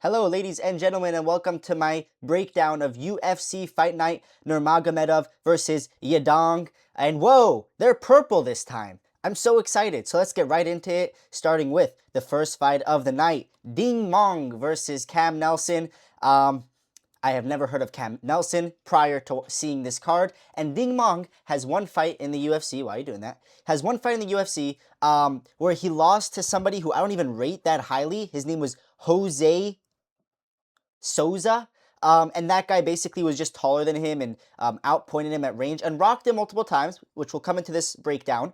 Hello, ladies and gentlemen, and welcome to my breakdown of UFC Fight Night Nurmagomedov versus Yadong. And whoa, they're purple this time. I'm so excited. So let's get right into it, starting with the first fight of the night. Ding Meng versus Cam Nelson. I have never heard of Cam Nelson prior to seeing this card. And Ding Meng has one fight in the UFC. Why are you doing that? Has one fight in the UFC where he lost to somebody who I don't even rate that highly. His name was Jose Souza. And that guy basically was just taller than him and outpointed him at range and rocked him multiple times, which will come into this breakdown,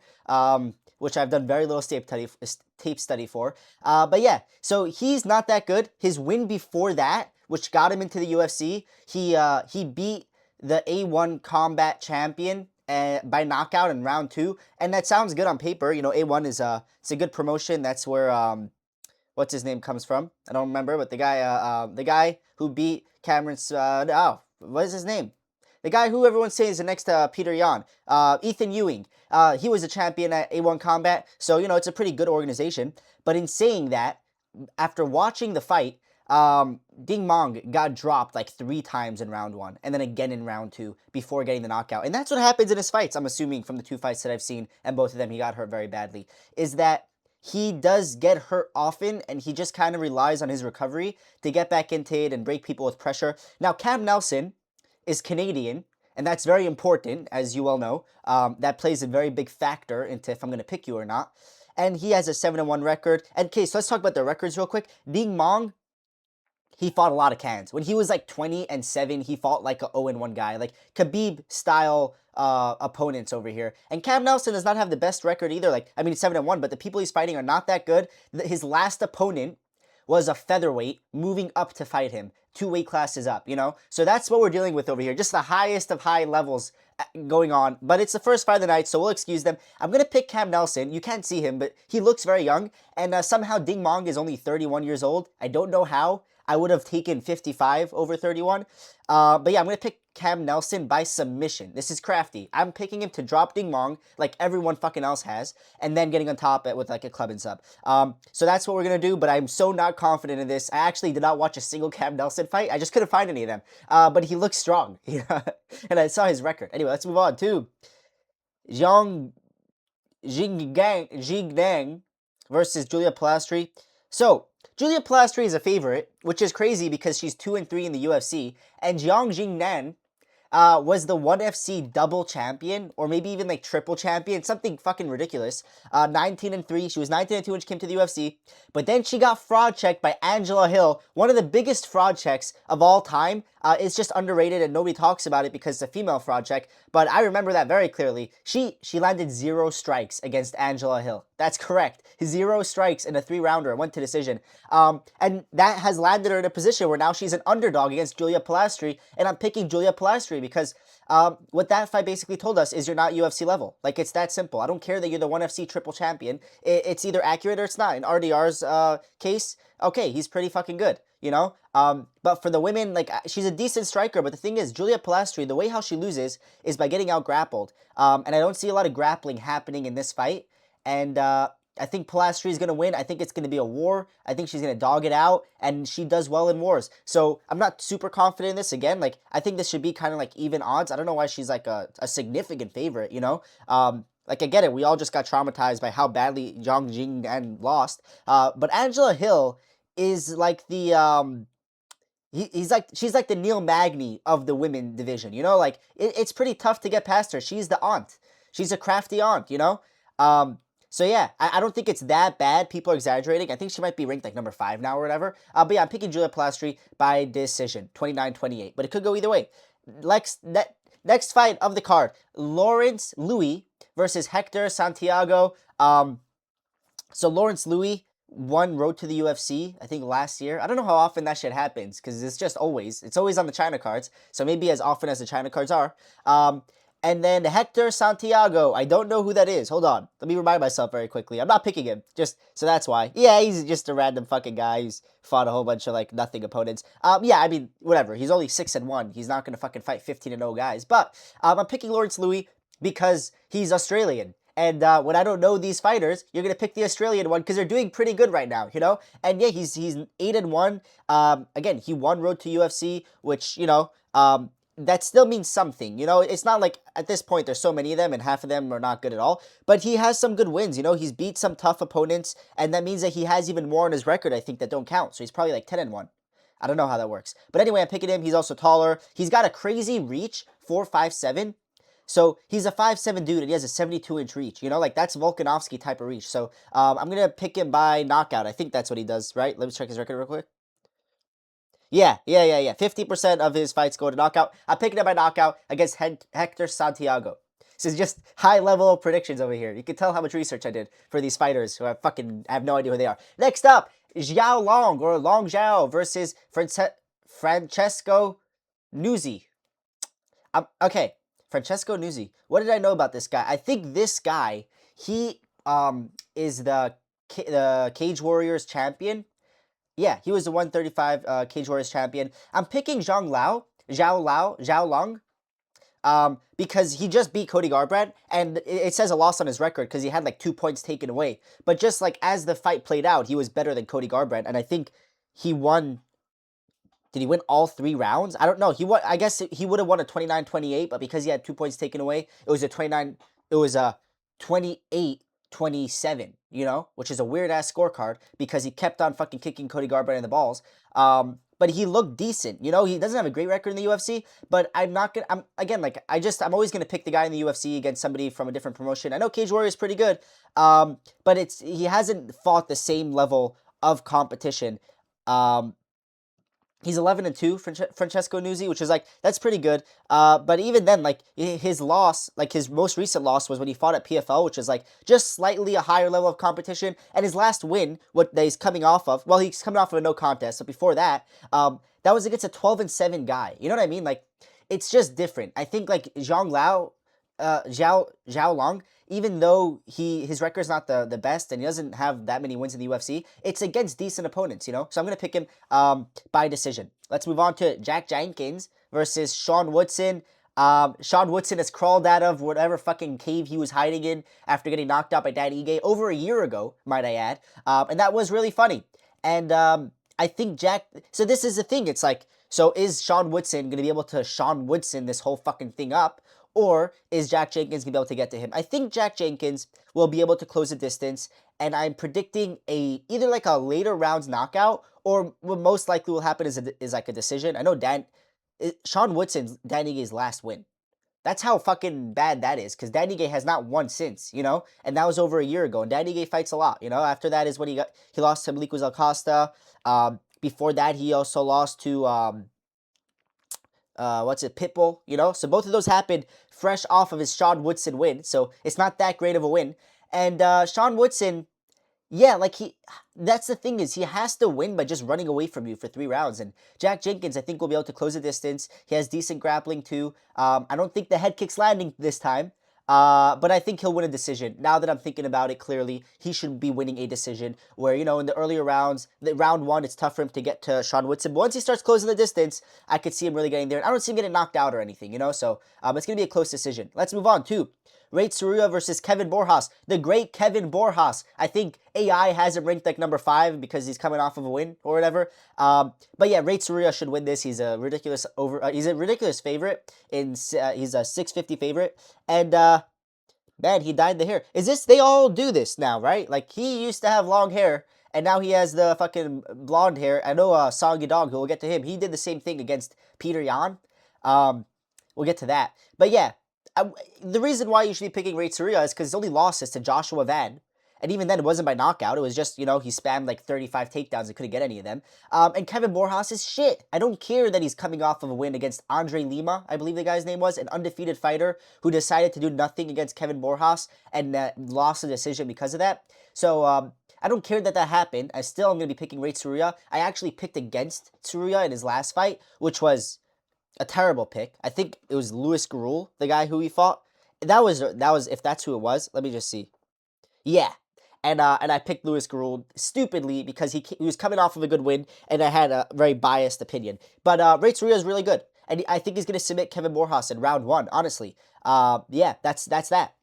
which I've done very little tape study for. But yeah, so he's not that good. His win before that, which got him into the UFC, he beat the A1 combat champion by knockout in round 2, and that sounds good on paper. You know, A1 is it's a good promotion. That's where what's his name comes from. I don't remember, but the guy who beat Cameron, what is his name? The guy who everyone's saying is the next Peter Yan, Ethan Ewing. He was a champion at A1 Combat, so, you know, it's a pretty good organization. But in saying that, after watching the fight, Ding Meng got dropped like 3 times in round 1, and then again in round 2 before getting the knockout. And that's what happens in his fights, I'm assuming, from the 2 fights that I've seen, and both of them he got hurt very badly, is that he does get hurt often, and he just kind of relies on his recovery to get back into it and break people with pressure. Now, Cam Nelson is Canadian, and that's very important, as you all know. That plays a very big factor into if I'm going to pick you or not. And he has a 7-1 record. And, okay, so let's talk about the records real quick. Ding Meng, he fought a lot of cans. When he was like 20-7, he fought like a 0-1 guy, like Khabib-style opponents over here. And Cam Nelson does not have the best record either. Like, I mean, 7-1, but the people he's fighting are not that good. His last opponent was a featherweight moving up to fight him, 2 weight classes up, you know? So that's what we're dealing with over here. Just the highest of high levels going on. But it's the first fight of the night, so we'll excuse them. I'm going to pick Cam Nelson. You can't see him, but he looks very young. And somehow Ding Meng is only 31 years old. I don't know how. I would have taken 55 over 31. But yeah, I'm going to pick Cam Nelson by submission. This is crafty. I'm picking him to drop Ding Meng like everyone fucking else has, and then getting on top with like a club and sub. So that's what we're going to do, but I'm so not confident in this. I actually did not watch a single Cam Nelson fight. I just couldn't find any of them. But he looks strong. And I saw his record. Anyway, let's move on to Jingnan versus Julia Polastri. So, Julia Polastri is a favorite, which is crazy because she's 2-3 in the UFC, and Jingnan was the ONE FC double champion, or maybe even like triple champion, something fucking ridiculous. 19-3, she was 19-2 when she came to the UFC, but then she got fraud checked by Angela Hill, one of the biggest fraud checks of all time. It's just underrated and nobody talks about it because it's a female fraud check, but I remember that very clearly. She landed 0 strikes against Angela Hill. That's correct. 0 strikes in a 3-rounder, went to decision. And that has landed her in a position where now she's an underdog against Julia Polastri, and I'm picking Julia Polastri because what that fight basically told us is you're not UFC level. Like, it's that simple. I don't care that you're the ONE FC triple champion. It's either accurate or it's not. In RDR's case, okay, he's pretty fucking good, you know? But for the women, like, she's a decent striker, but the thing is, Julia Polastri, the way how she loses is by getting out grappled. And I don't see a lot of grappling happening in this fight. And I think Polastri is going to win. I think it's going to be a war. I think she's going to dog it out, and she does well in wars. So I'm not super confident in this. Again, like, I think this should be kind of like even odds. I don't know why she's like a significant favorite, you know? Like, I get it. We all just got traumatized by how badly Zhang Jingnan lost. But Angela Hill is like the she's like the Neil Magny of the women division, you know? Like, it's pretty tough to get past her. She's the aunt. She's a crafty aunt, you know? So yeah, I don't think it's that bad. People are exaggerating. I think she might be ranked like number 5 now or whatever. But yeah, I'm picking Julia Polastri by decision, 29-28. But it could go either way. Next fight of the card, Lawrence Louis versus Hector Santiago. So Lawrence Louis won Road to the UFC, I think last year. I don't know how often that shit happens because it's always on the China cards. So maybe as often as the China cards are. And then Hector Santiago, I don't know who that is. Hold on. Let me remind myself very quickly. I'm not picking him. So that's why. Yeah, he's just a random fucking guy who's fought a whole bunch of, like, nothing opponents. Yeah, I mean, whatever. He's only 6-1. He's not going to fucking fight 15-0 guys. But I'm picking Lawrence Louis because he's Australian. And when I don't know these fighters, you're gonna pick the Australian one because they're doing pretty good right now, you know. And yeah, he's 8-1. Again, he won Road to UFC, which that still means something. You know, it's not like at this point there's so many of them and half of them are not good at all. But he has some good wins. You know, he's beat some tough opponents, and that means that he has even more on his record, I think, that don't count. So he's probably like 10-1. I don't know how that works. But anyway, I'm picking him. He's also taller. He's got a crazy reach, 4'5'7". So he's a 5'7" dude, and he has a 72-inch reach. You know, like that's Volkanovski type of reach. So I'm going to pick him by knockout. I think that's what he does, right? Let me check his record real quick. Yeah. 50% of his fights go to knockout. I'm picking him by knockout against Hector Santiago. This is just high-level predictions over here. You can tell how much research I did for these fighters who I have no idea who they are. Next up, Xiao Long, or Long Xiao, versus Francesco Nuzzi. Okay, Francesco Nuzzi. What did I know about this guy? I think this guy, he is the Cage Warriors champion. Yeah, he was the 135 Cage Warriors champion. I'm picking Xiao Long, because he just beat Cody Garbrandt, and it says a loss on his record because he had like 2 points taken away. But just like as the fight played out, he was better than Cody Garbrandt, and I think he won. Did he win all 3 rounds? I don't know. I guess he would have won a 29-28, but because he had 2 points taken away, it was a 28-27, you know, which is a weird ass scorecard because he kept on fucking kicking Cody Garbrandt in the balls. But he looked decent, you know. He doesn't have a great record in the UFC, but I'm always gonna pick the guy in the UFC against somebody from a different promotion. I know Cage Warrior is pretty good, but he hasn't fought the same level of competition. He's 11-2, Francesco Nuzzi, which is like, that's pretty good. But even then, like his loss, like his most recent loss was when he fought at PFL, which is like just slightly a higher level of competition. And his last win, what that he's coming off of, well, he's coming off of a no contest. So before that, that was against a 12-7 guy. You know what I mean? Like, it's just different. I think like Xiao Long, even though his record's not the best and he doesn't have that many wins in the UFC, it's against decent opponents, you know? So I'm going to pick him by decision. Let's move on to Jack Jenkins versus Sean Woodson. Sean Woodson has crawled out of whatever fucking cave he was hiding in after getting knocked out by Dan Ige over a year ago, might I add. And that was really funny. And I think so this is the thing. It's like, so is Sean Woodson going to be able to Sean Woodson this whole fucking thing up? Or is Jack Jenkins going to be able to get to him? I think Jack Jenkins will be able to close the distance, and I'm predicting either like a later rounds knockout, or what most likely will happen is like a decision. I know Sean Woodson's Dan Ige's last win. That's how fucking bad that is, because Dan Ige has not won since, you know? And that was over a year ago, and Dan Ige fights a lot, you know? After that is when he lost to Malik Acosta. Before that, he also lost to... Pitbull, you know? So both of those happened fresh off of his Sean Woodson win, so it's not that great of a win. And Sean Woodson, yeah, like that's the thing, is he has to win by just running away from you for 3 rounds. And Jack Jenkins, I think, will be able to close the distance. He has decent grappling too. I don't think the head kick's landing this time. But I think he'll win a decision. Now that I'm thinking about it clearly, he should be winning a decision where, you know, in the earlier rounds, round 1, it's tough for him to get to Sean Woodson. But once he starts closing the distance, I could see him really getting there. I don't see him getting knocked out or anything, you know? So it's going to be a close decision. Let's move on to Tsuruya versus Kevin Borjas. The great Kevin Borjas. I think AI has him ranked like number 5 because he's coming off of a win or whatever. But yeah, Tsuruya should win this. He's a ridiculous favorite. He's a 650 favorite. And man, he dyed the hair. They all do this now, right? Like, he used to have long hair, and now he has the fucking blonde hair. I know Song Yadong, who we'll get to him, he did the same thing against Peter Yan. We'll get to that. But yeah, the reason why you should be picking Tsuruya is because his only losses to Joshua Van. And even then, it wasn't by knockout. It was just, you know, he spammed like 35 takedowns and couldn't get any of them. And Kevin Borjas is shit. I don't care that he's coming off of a win against Andre Lima, I believe the guy's name was, an undefeated fighter who decided to do nothing against Kevin Borjas and lost the decision because of that. So I don't care that happened. I still am going to be picking Tsuruya. I actually picked against Tsuruya in his last fight, which was a terrible pick. I think it was Louis Garul, the guy who he fought. That was if that's who it was. Let me just see. Yeah. And I picked Louis Garul stupidly because he was coming off of a good win, and I had a very biased opinion. But Tsuruya is really good, and I think he's going to submit Kevin Borjas in round 1, honestly. Yeah, that's that.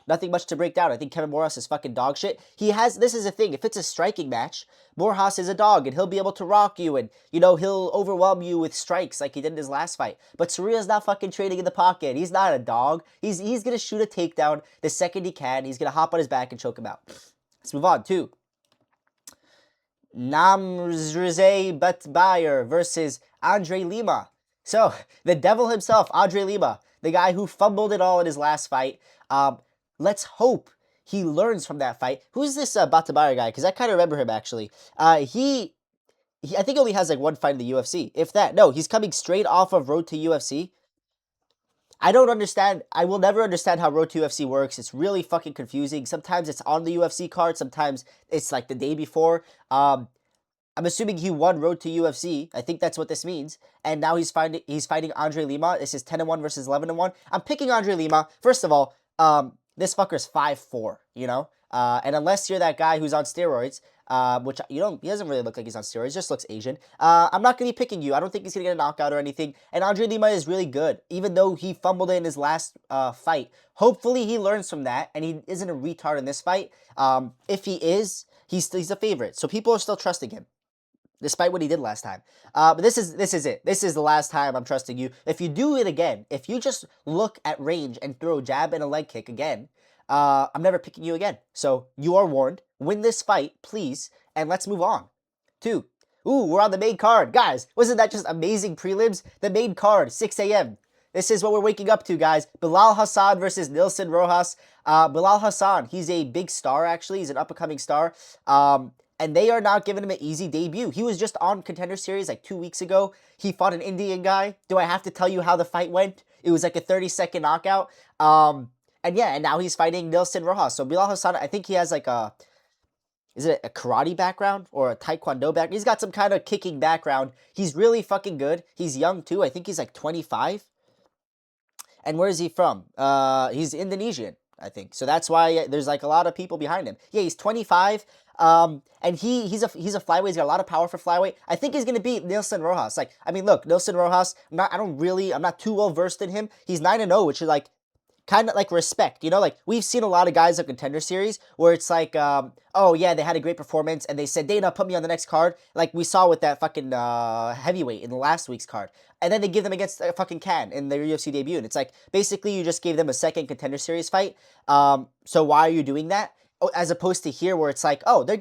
Nothing much to break down. I think Kevin Borjas is fucking dog shit. This is a thing. If it's a striking match, Borjas is a dog, and he'll be able to rock you, and, he'll overwhelm you with strikes like he did in his last fight. But Tsuruya's not fucking trading in the pocket. He's not a dog. He's going to shoot a takedown the second he can. He's going to hop on his back and choke him out. Let's move on to Namsrai Batbayar versus Andre Lima. So, the devil himself, Andre Lima, the guy who fumbled it all in his last fight. Let's hope he learns from that fight. Who's this Batbayar guy? Because I kind of remember him, actually. I think he only has like one fight in the UFC, if that. No, he's coming straight off of Road to UFC. I don't understand. I will never understand how Road to UFC works. It's really fucking confusing. Sometimes it's on the UFC card. Sometimes it's like the day before. I'm assuming he won Road to UFC. I think that's what this means. And now he's fighting Andre Lima. This is 10-1 versus 11-1. I'm picking Andre Lima. First of all, this fucker's 5'4", and unless you're that guy who's on steroids, which he doesn't really look like he's on steroids, just looks Asian. I'm not going to be picking you. I don't think he's going to get a knockout or anything. And Andre Lima is really good, even though he fumbled in his last fight. Hopefully he learns from that, and he isn't a retard in this fight. If he is, he's a favorite. So people are still trusting him, despite what he did last time. But this is it. This is the last time I'm trusting you. If you do it again, if you just look at range and throw a jab and a leg kick again, I'm never picking you again. So you are warned. Win this fight, please, and let's move on. 2. Ooh, we're on the main card. Guys, wasn't that just amazing prelims? The main card, 6 a.m. This is what we're waking up to, guys. Bilal Hasan versus Nilson Rojas. Bilal Hasan, he's a big star, actually. He's an up-and-coming star. And they are not giving him an easy debut. He was just on Contender Series like 2 weeks ago. He fought an Indian guy. Do I have to tell you how the fight went? It was like a 30-second knockout. And now he's fighting Nilson Rojas. So Bilal Hasan, I think he has like is it a karate background or a taekwondo background? He's got some kind of kicking background. He's really fucking good. He's young too. I think he's like 25. And where is he from? He's Indonesian, I think. So that's why there's like a lot of people behind him. Yeah, he's 25. And he's a flyweight. He's got a lot of power for flyweight. I think he's gonna beat Nilson Rojas. Like, I mean, look, Nilson Rojas. I'm not too well versed in him. He's 9-0, which is like kind of like respect. Like we've seen a lot of guys of Contender Series where it's like, oh yeah, they had a great performance and they said, Dana, put me on the next card. Like we saw with that fucking heavyweight in the last week's card. And then they give them against fucking Can in their UFC debut. And it's like, basically you just gave them a second Contender Series fight. So why are you doing that? As opposed to here where it's like, oh, they're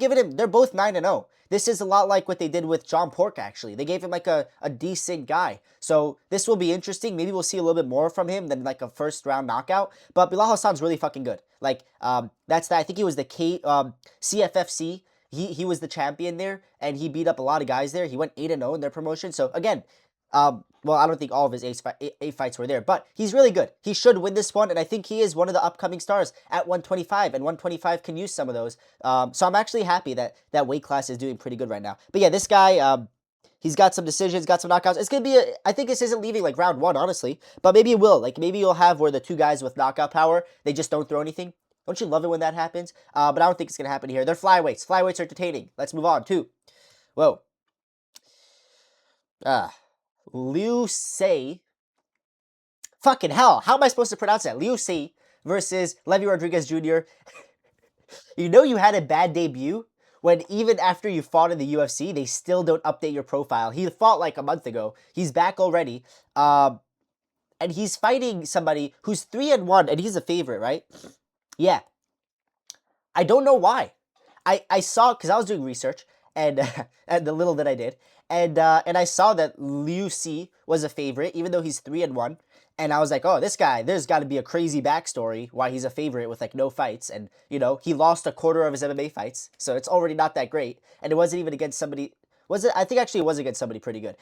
both 9-0. This is a lot like what they did with John Pork, actually. They gave him like a decent guy. So this will be interesting. Maybe we'll see a little bit more from him than like a first round knockout. But Bilal Hassan's really fucking good. Like, that's that. I think he was the CFFC. He was the champion there, and he beat up a lot of guys there. He went 8-0 in their promotion. So again, well, I don't think all of his eight fights were there, but he's really good. He should win this one, and I think he is one of the upcoming stars at 125, and 125 can use some of those. So I'm actually happy that that weight class is doing pretty good right now. But yeah, this guy, he's got some decisions, got some knockouts. It's going to be, I think this isn't leaving like round 1, honestly, but maybe it will. Like maybe you'll have where the two guys with knockout power, they just don't throw anything. Don't you love it when that happens? But I don't think it's going to happen here. They're flyweights. Flyweights are entertaining. Let's move on to, whoa. Liu Ce. Fucking hell. How am I supposed to pronounce that? Liu Ce versus Levi Rodrigues Jr. You know you had a bad debut when even after you fought in the UFC, they still don't update your profile. He fought like a month ago. He's back already. And he's fighting somebody who's 3-1, and he's a favorite, right? Yeah. I don't know why. I saw, because I was doing research, and and the little that I did, and I saw that Liu Ce was a favorite, even though he's 3-1, and I was like, oh, this guy, there's got to be a crazy backstory why he's a favorite with like no fights, and you know he lost a quarter of his MMA fights, so it's already not that great, and it wasn't even against somebody. Was it? I think actually it was against somebody pretty good.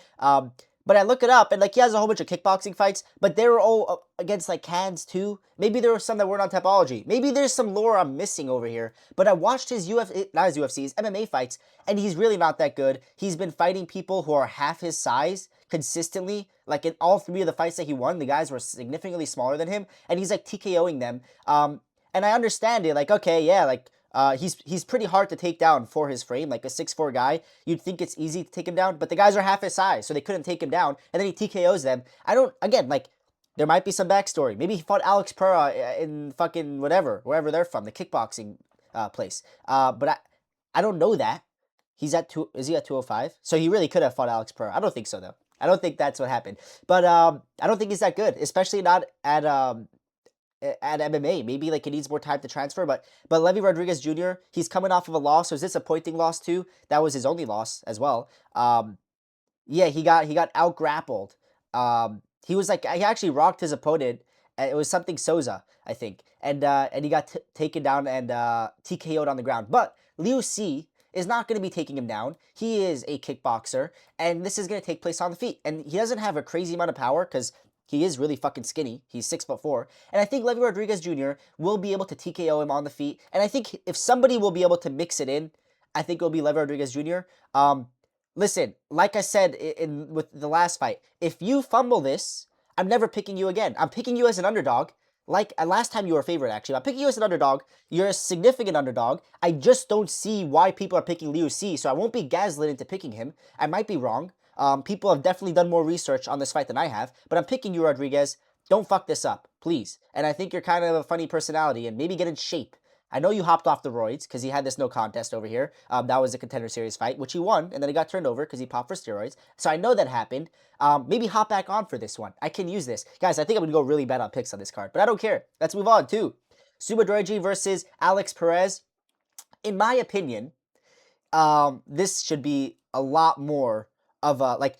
But I look it up, and like he has a whole bunch of kickboxing fights, but they were all against like cans too. Maybe there were some that weren't on Tapology. Maybe there's some lore I'm missing over here. But I watched his his MMA fights, and he's really not that good. He's been fighting people who are half his size consistently. Like in all 3 of the fights that he won, the guys were significantly smaller than him, and he's like TKOing them. And I understand it. Like, okay, yeah, like. He's pretty hard to take down for his frame, like a 6'4" guy. You'd think it's easy to take him down, but the guys are half his size, so they couldn't take him down, and then he TKOs them. There might be some backstory. Maybe he fought Alex Pereira in fucking whatever, wherever they're from, the kickboxing place. But I don't know that. He's at two. Is he at 205? So he really could have fought Alex Pereira. I don't think so though. I don't think that's what happened. But I don't think he's that good, especially not at MMA. Maybe like it needs more time to transfer. But Levi Rodrigues Jr. He's coming off of a loss. It was a disappointing loss too. That was his only loss as well. Yeah, he got out grappled. He was like he actually rocked his opponent. It was something Souza, I think, and he got taken down and TKO'd on the ground. But Liu Ce is not going to be taking him down. He is a kickboxer, and this is going to take place on the feet. And he doesn't have a crazy amount of power because he is really fucking skinny. He's 6'4", and I think Levi Rodrigues Jr. will be able to TKO him on the feet. And I think if somebody will be able to mix it in, I think it'll be Levi Rodrigues Jr. Listen, like I said with the last fight, if you fumble this, I'm never picking you again. I'm picking you as an underdog. Like last time you were a favorite, actually. I'm picking you as an underdog. You're a significant underdog. I just don't see why people are picking Liu Ce, so I won't be gaslit into picking him. I might be wrong. People have definitely done more research on this fight than I have, but I'm picking you, Rodriguez. Don't fuck this up, please. And I think you're kind of a funny personality, and maybe get in shape. I know you hopped off the roids because he had this no contest over here. That was a Contender Series fight, which he won, and then he got turned over because he popped for steroids. So I know that happened. Maybe hop back on for this one. I can use this. Guys, I think I'm going to go really bad on picks on this card, but I don't care. Let's move on to Sumudaerji versus Alex Perez. In my opinion, this should be a lot more of a like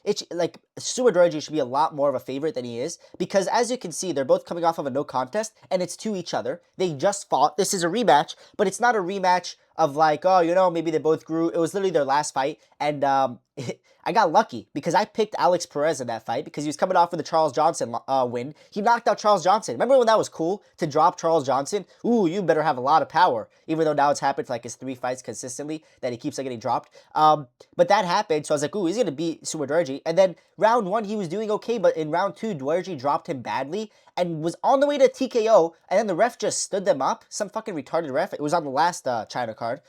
Sumudaerji should be a lot more of a favorite than he is, because as you can see, they're both coming off of a no contest and it's to each other. They just fought. This is a rematch, but it's not a rematch of like, oh, you know, maybe they both grew. It was literally their last fight, and I got lucky because I picked Alex Perez in that fight because he was coming off with the Charles Johnson win. He knocked out Charles Johnson. Remember when that was cool to drop Charles Johnson? Ooh, you better have a lot of power. Even though now it's happened to like his 3 fights consistently that he keeps on getting dropped. But that happened, so I was like, ooh, he's gonna beat Sumudaerji. And then round 1 he was doing okay, but in round 2 Duerji dropped him badly and was on the way to TKO, and then the ref just stood them up. Some fucking retarded ref. It was on the last China card.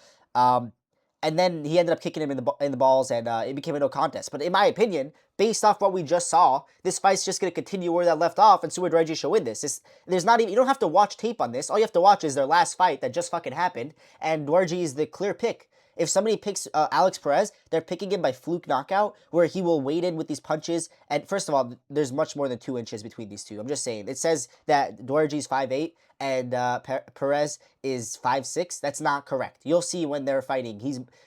And then he ended up kicking him in the balls, and it became a no contest. But in my opinion, based off what we just saw, this fight's just going to continue where that left off, and Sumudaerji should win this. There's not even, you don't have to watch tape on this. All you have to watch is their last fight that just fucking happened, and Duerji is the clear pick. If somebody picks Alex Perez, they're picking him by fluke knockout, where he will wade in with these punches. And first of all, there's much more than 2 inches between these two. I'm just saying. It says that Duerji's 5'8", and Perez is 5'6". That's not correct. You'll see when they're fighting.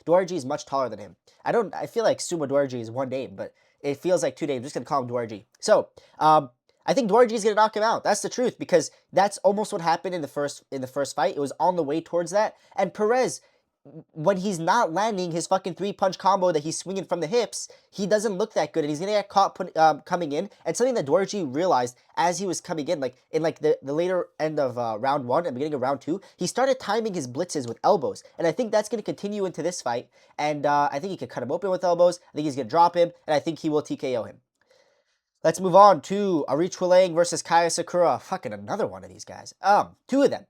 Duerji is much taller than him. I feel like Sumudaerji is one name, but it feels like 2 names. I'm just gonna call him Duerji. So I think Duerji is gonna knock him out. That's the truth, because that's almost what happened in the first fight. It was on the way towards that, and Perez, when he's not landing his fucking 3-punch combo that he's swinging from the hips, he doesn't look that good, and he's gonna get caught coming in. And something that Duerji realized as he was coming in, like in like the later end of round 1 and beginning of round 2, he started timing his blitzes with elbows, and I think that's gonna continue into this fight. And I think he could cut him open with elbows. I think he's gonna drop him, and I think he will TKO him. Let's move on to Aoriqileng versus Kai Asakura. Fucking another one of these guys. 2 of them.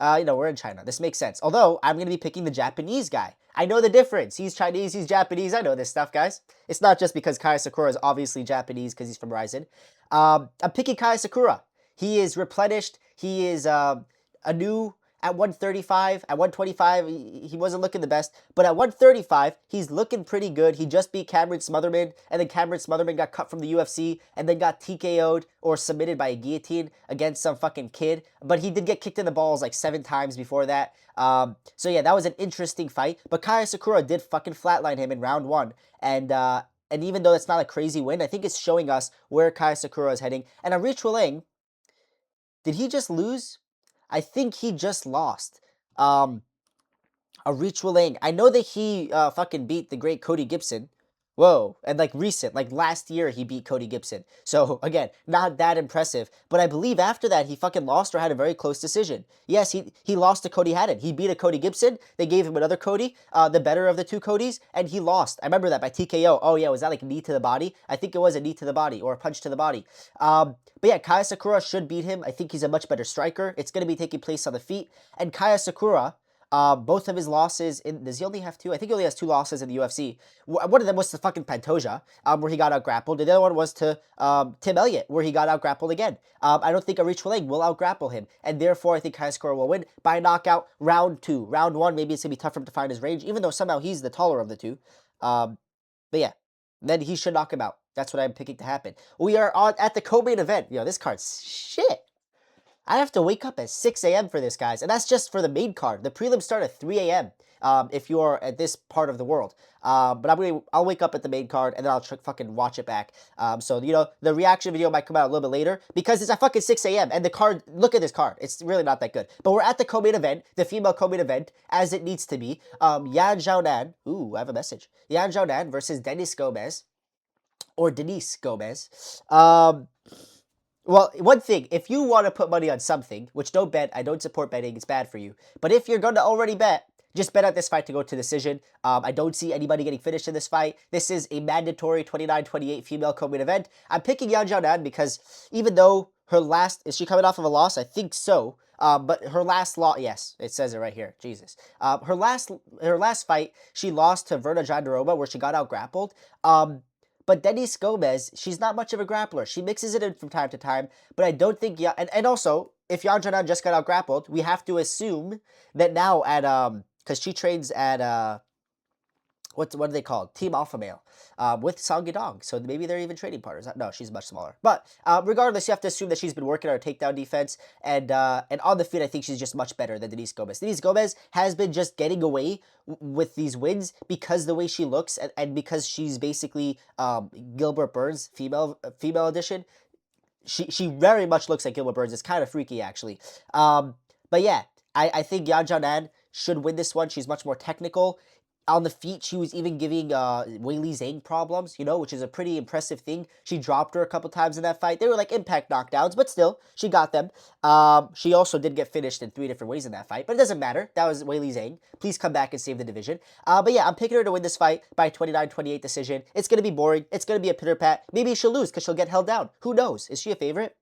We're in China. This makes sense. Although, I'm going to be picking the Japanese guy. I know the difference. He's Chinese, he's Japanese. I know this stuff, guys. It's not just because Kai Asakura is obviously Japanese because he's from Ryzen. I'm picking Kai Asakura. He is replenished. He is a new at 135. At 125, he wasn't looking the best. But at 135, he's looking pretty good. He just beat Cameron Smotherman, and then Cameron Smotherman got cut from the UFC, and then got TKO'd or submitted by a guillotine against some fucking kid. But he did get kicked in the balls like 7 times before that. So yeah, that was an interesting fight. But Kai Asakura did fucking flatline him in round 1. And even though it's not a crazy win, I think it's showing us where Kai Asakura is heading. And Aoriqileng, did he just lose? I think he just lost. Aoriqileng. I know that he fucking beat the great Cody Gibson. Whoa. And like recent, like last year he beat Cody Gibson. So again, not that impressive. But I believe after that he fucking lost or had a very close decision. Yes, he lost to Cody Haddon. He beat a Cody Gibson. They gave him another Cody, the better of the 2 Codys, and he lost. I remember that by TKO. Oh yeah, was that like a knee to the body? I think it was a knee to the body or a punch to the body. But yeah, Kai Asakura should beat him. I think he's a much better striker. It's going to be taking place on the feet. And Kai Asakura, Both of his losses does he only have two? I think he only has two losses in the UFC. One of them was to fucking Pantoja, where he got out grappled. The other one was to Tim Elliott, where he got out grappled again. I don't think Aoriqileng will out grapple him, and therefore I think Kai Asakura will win by knockout round 2. Round 1, maybe it's gonna be tough for him to find his range, even though somehow he's the taller of the two. But yeah, then he should knock him out. That's what I'm picking to happen. We are at the co-main event. This card's shit. I have to wake up at 6 a.m. for this, guys, and that's just for the main card. The prelims start at 3 a.m. If you are at this part of the world. But I'll wake up at the main card, and then I'll fucking watch it back. So, the reaction video might come out a little bit later, because it's at fucking 6 a.m., and the card, look at this card. It's really not that good. But we're at the co-main event, the female co-main event, as it needs to be. Xiaonan, ooh, I have a message. Xiaonan versus Denis Gomes, or Denis Gomes. Well, one thing, if you want to put money on something, which don't bet, I don't support betting, it's bad for you. But if you're going to already bet, just bet on this fight to go to decision. I don't see anybody getting finished in this fight. This is a mandatory 29-28 female co-main event. I'm picking Xiaonan because even though her last, is she coming off of a loss? I think so. But her last loss, yes, it says it right here. Jesus. Her last fight, she lost to Verna Jandarova, where she got out grappled. But Denis Gomes, she's not much of a grappler. She mixes it in from time to time, but I don't think, and also, if Xiaonan just got out grappled, we have to assume that now at, because she trains at, what are they called? Team Alpha Male, with Song Yadong. So maybe they're even training partners. No, she's much smaller. But regardless, you have to assume that she's been working on her takedown defense, and on the feet, I think she's just much better than Denis Gomes. Denis Gomes has been just getting away with these wins because the way she looks, and because she's basically Gilbert Burns, female edition. She very much looks like Gilbert Burns. It's kind of freaky, actually. But yeah, I think Xiaonan should win this one. She's much more technical. On the feet, she was even giving Weili Zhang problems, which is a pretty impressive thing. She dropped her a couple times in that fight. They were like impact knockdowns, but still, she got them. She also did get finished in 3 different ways in that fight, but it doesn't matter. That was Weili Zhang. Please come back and save the division. But yeah, I'm picking her to win this fight by 29-28 decision. It's going to be boring. It's going to be a pitter-pat. Maybe she'll lose because she'll get held down. Who knows? Is she a favorite?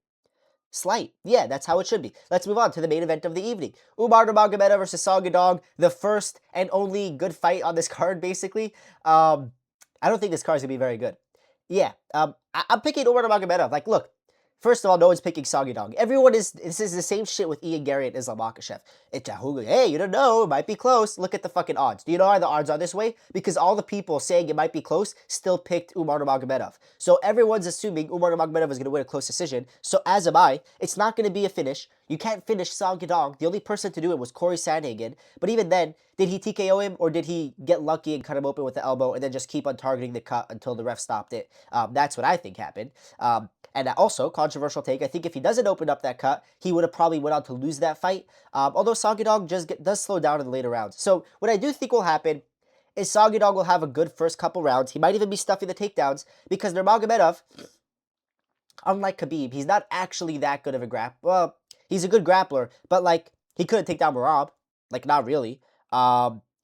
Slight. Yeah, that's how it should be. Let's move on to the main event of the evening. Umar Nurmagomedov versus Song Yadong, the first and only good fight on this card, basically. I don't think this card is going to be very good. Yeah, I'm picking Umar Nurmagomedov. Like, look, first of all, no one's picking Song Yadong. This is the same shit with Ian Gary and Islam Makhachev. Hey, you don't know, it might be close. Look at the fucking odds. Do you know why the odds are this way? Because all the people saying it might be close still picked Umar Nurmagomedov. So everyone's assuming Umar Nurmagomedov is going to win a close decision. So as am I. It's not going to be a finish. You can't finish Song Yadong. The only person to do it was Corey Sandhagen. But even then, did he TKO him, or did he get lucky and cut him open with the elbow and then just keep on targeting the cut until the ref stopped it? That's what I think happened. And also, controversial take, I think if he doesn't open up that cut, he would have probably went on to lose that fight. Although Song Yadong does slow down in the later rounds. So what I do think will happen is Song Yadong will have a good first couple rounds. He might even be stuffing the takedowns, because Nurmagomedov, unlike Khabib, he's not actually that good of a grappler. Well, he's a good grappler, but like, he couldn't take down Merab. Like, not really.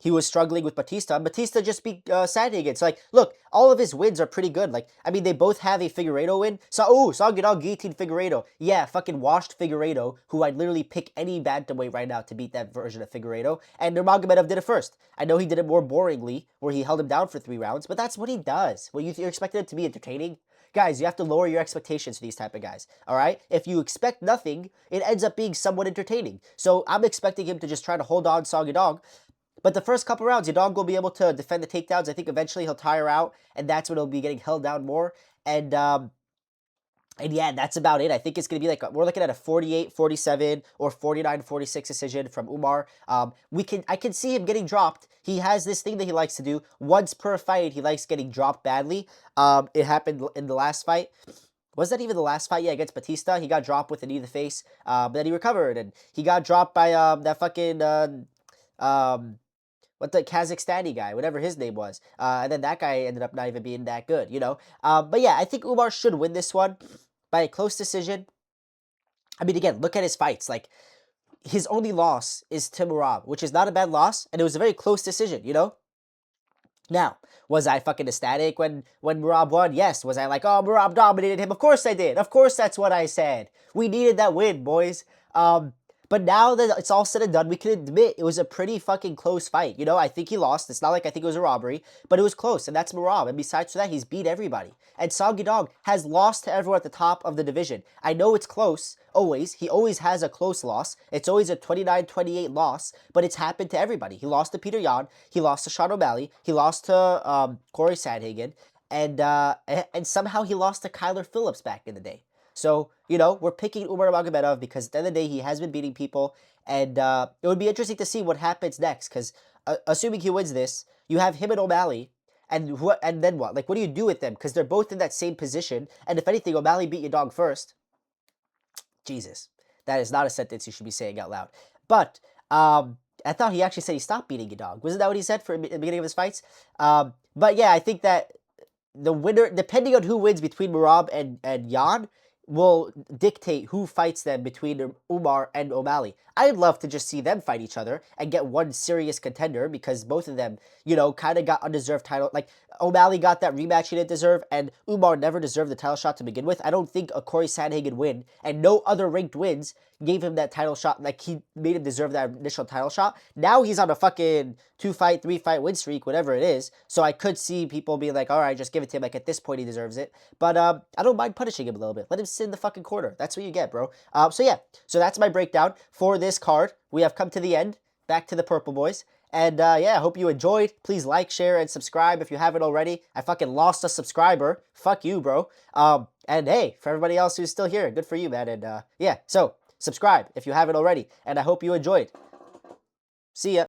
He was struggling with Batista. Batista just beat Sandhagen. So, like, look, all of his wins are pretty good. Like, I mean, they both have a Figueiredo win. So, Song Yadong guillotined Figueiredo. Yeah, fucking washed Figueiredo, who I'd literally pick any bantamweight right now to beat that version of Figueiredo. And Nurmagomedov did it first. I know he did it more boringly, where he held him down for 3 rounds, but that's what he does. Well, you're expecting it to be entertaining? Guys, you have to lower your expectations for these type of guys, all right? If you expect nothing, it ends up being somewhat entertaining. So I'm expecting him to just try to hold on Song Yadong. But the first couple rounds, Yadong will be able to defend the takedowns. I think eventually he'll tire out, and that's when he'll be getting held down more. And yeah, that's about it. I think it's going to be like, we're looking at a 48-47 or 49-46 decision from Umar. I can see him getting dropped. He has this thing that he likes to do. Once per fight, he likes getting dropped badly. It happened in the last fight. Was that even the last fight? Yeah, against Batista. He got dropped with a knee to the face, but then he recovered. And he got dropped by that fucking... what the Kazakhstani guy, whatever his name was. And then that guy ended up not even being that good, But yeah, I think Umar should win this one by a close decision. I mean, again, look at his fights. Like, his only loss is to Merab, which is not a bad loss, and it was a very close decision, Now, was I fucking ecstatic when Merab won? Yes. Was I like, oh, Merab dominated him? Of course I did. Of course that's what I said. We needed that win, boys. But now that it's all said and done, we can admit it was a pretty fucking close fight. You know, I think he lost. It's not like I think it was a robbery, but it was close, and that's Merab. And besides that, he's beat everybody. And Song Yadong has lost to everyone at the top of the division. I know it's close, always. He always has a close loss. It's always a 29-28 loss, but it's happened to everybody. He lost to Peter Yan. He lost to Sean O'Malley. He lost to Corey Sandhagen. And somehow he lost to Kyler Phillips back in the day. So, you know, we're picking Umar Nurmagomedov because at the end of the day, he has been beating people. And it would be interesting to see what happens next because assuming he wins this, you have him and O'Malley. And then what? Like, what do you do with them? Because they're both in that same position. And if anything, O'Malley beat your dog first. Jesus. That is not a sentence you should be saying out loud. But I thought he actually said he stopped beating your dog. Wasn't that what he said for the beginning of his fights? But yeah, I think that the winner, depending on who wins between Merab and Yan, will dictate who fights them between Umar and O'Malley. I'd love to just see them fight each other and get one serious contender because both of them, you know, kind of got undeserved title. Like, O'Malley got that rematch he didn't deserve, and Umar never deserved the title shot to begin with. I don't think a Corey Sandhagen win, and no other ranked wins gave him that title shot. Like, he made him deserve that initial title shot. Now he's on a fucking 2-fight, 3-fight win streak, whatever it is. So I could see people being like, all right, just give it to him. Like, at this point, he deserves it. But I don't mind punishing him a little bit. Let him sit in the fucking corner. That's what you get, bro. So yeah, so that's my breakdown for this card. We have come to the end. Back to the Purple Boys. And yeah, I hope you enjoyed. Please like, share, and subscribe if you haven't already. I fucking lost a subscriber. Fuck you, bro. And hey, for everybody else who's still here, good for you, man. And yeah, so subscribe if you haven't already. And I hope you enjoyed. See ya.